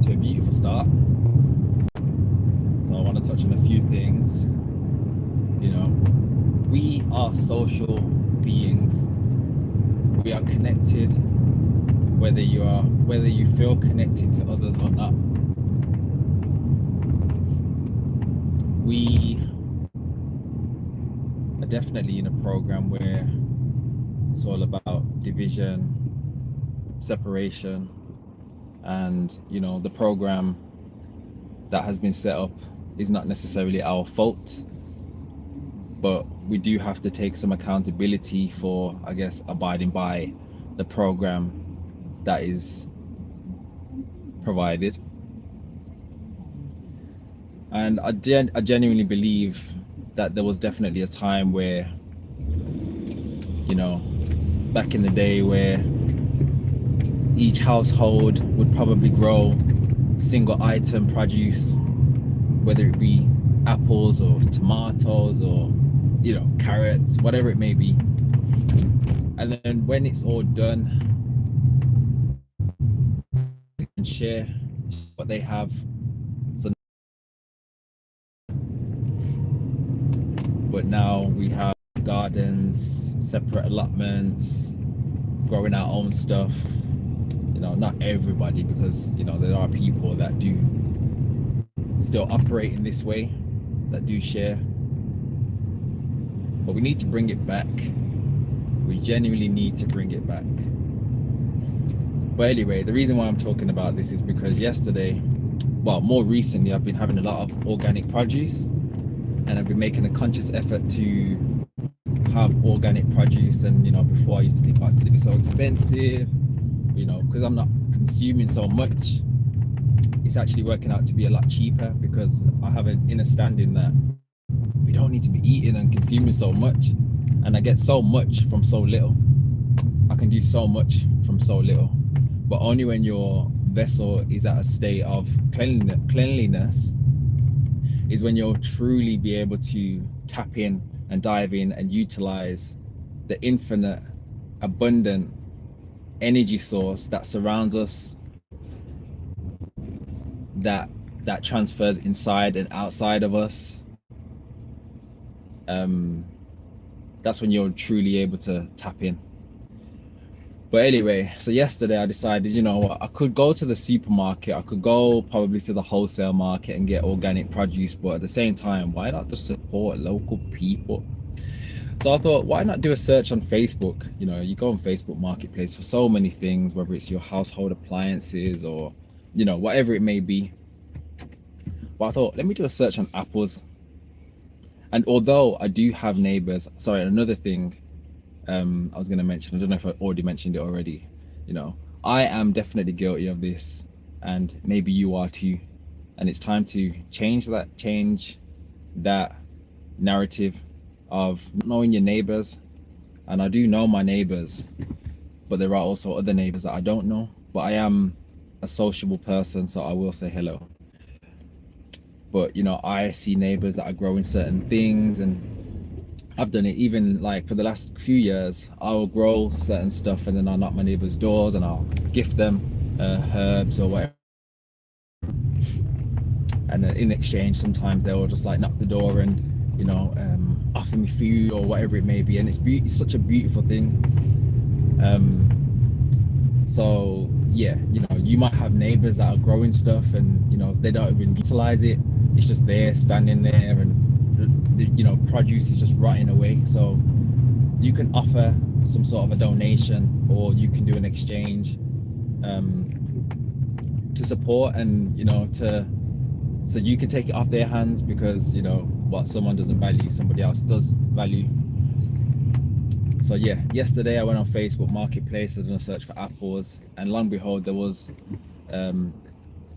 to a beautiful start. So I want to touch on a few things. You know, we are social beings. We are connected, whether you feel connected to others or not. We are definitely in a program where it's all about division, separation, and the program that has been set up is not necessarily our fault, but we do have to take some accountability for, I guess, abiding by the program that is provided. And I genuinely believe that there was definitely a time where, back in the day, where each household would probably grow single item produce, whether it be apples or tomatoes or carrots, whatever it may be. And then when it's all done, they can share what they have. So, but now we have gardens, separate allotments, growing our own stuff. Not everybody, because there are people that do still operate in this way, that do share. But we need to bring it back. We genuinely need to bring it back. But anyway, the reason why I'm talking about this is because more recently, I've been having a lot of organic produce, and I've been making a conscious effort to have organic produce. And before I used to think, it's going to be so expensive, because I'm not consuming so much. It's actually working out to be a lot cheaper, because I have an understanding that we don't need to be eating and consuming so much, and I get so much from so little. I can do so much from so little, but only when your vessel is at a state of cleanliness is when you'll truly be able to tap in and dive in and utilize the infinite, abundant energy source that surrounds us, that transfers inside and outside of us. That's when you're truly able to tap in. But anyway, so yesterday I decided, I could go to the supermarket, I could go probably to the wholesale market and get organic produce, but at the same time, why not just support local people? So I thought, why not do a search on Facebook? You go on Facebook Marketplace for so many things, whether it's your household appliances or, whatever it may be. But I thought, let me do a search on apples. And although I do have neighbors, another thing I was going to mention, I don't know if I already mentioned it already, I am definitely guilty of this, and maybe you are too. And it's time to change that narrative of knowing your neighbors. And I do know my neighbors, but there are also other neighbors that I don't know. But I am a sociable person, so I will say hello. But I see neighbors that are growing certain things, and I've done it even like for the last few years. I'll grow certain stuff and then I'll knock my neighbors' doors and I'll gift them herbs or whatever. And in exchange, sometimes they'll just like knock the door and offer me food or whatever it may be, and it's such a beautiful thing. So yeah, you might have neighbors that are growing stuff and they don't even utilize it. It's just there, standing there, and produce is just rotting away. So you can offer some sort of a donation, or you can do an exchange to support, and so you can take it off their hands, because what someone doesn't value, somebody else does value. So yeah, yesterday I went on Facebook Marketplace, I did a search for apples, and long behold,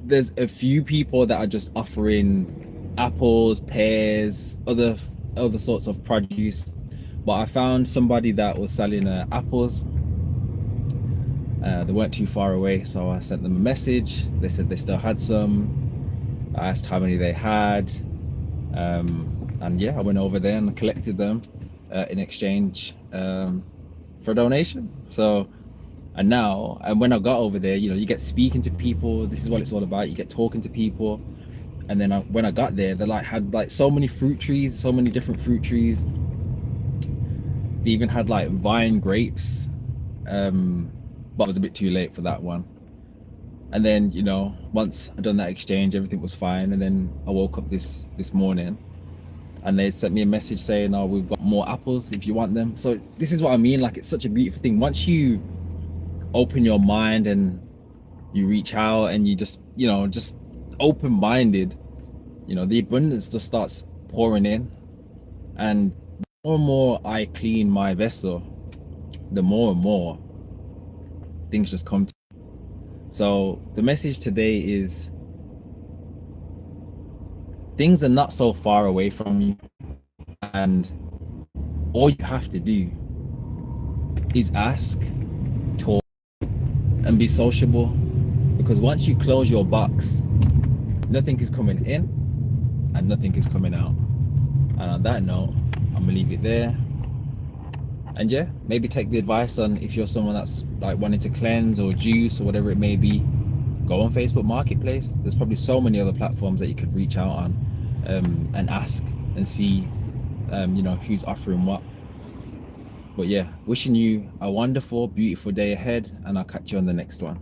there's a few people that are just offering apples, pears, other sorts of produce. But I found somebody that was selling apples. They weren't too far away, so I sent them a message. They said they still had some. I asked how many they had, and yeah, I went over there and collected them in exchange for a donation. So And now, and when I got over there, you know, you get speaking to people. This is what it's all about. You get talking to people. And then when I got there, they like had like so many fruit trees, so many different fruit trees. They even had like vine grapes. But I was a bit too late for that one. And then, you know, once I done that exchange, everything was fine. And then I woke up this morning and they sent me a message saying, oh, we've got more apples if you want them. So this is what I mean. Like, it's such a beautiful thing. Once you open your mind and you reach out and you just, you know, just open-minded, you know, the abundance just starts pouring in. And the more and more I clean my vessel, the more and more things just come to me. So the message today is things are not so far away from you, and all you have to do is ask, talk, and be sociable, because once you close your box, nothing is coming in and nothing is coming out. And on that note, I'm gonna leave it there. And yeah, maybe take the advice on, if you're someone that's like wanting to cleanse or juice or whatever it may be, go on Facebook Marketplace. There's probably so many other platforms that you could reach out on, and ask and see, you know, who's offering what. But yeah, wishing you a wonderful, beautiful day ahead, and I'll catch you on the next one.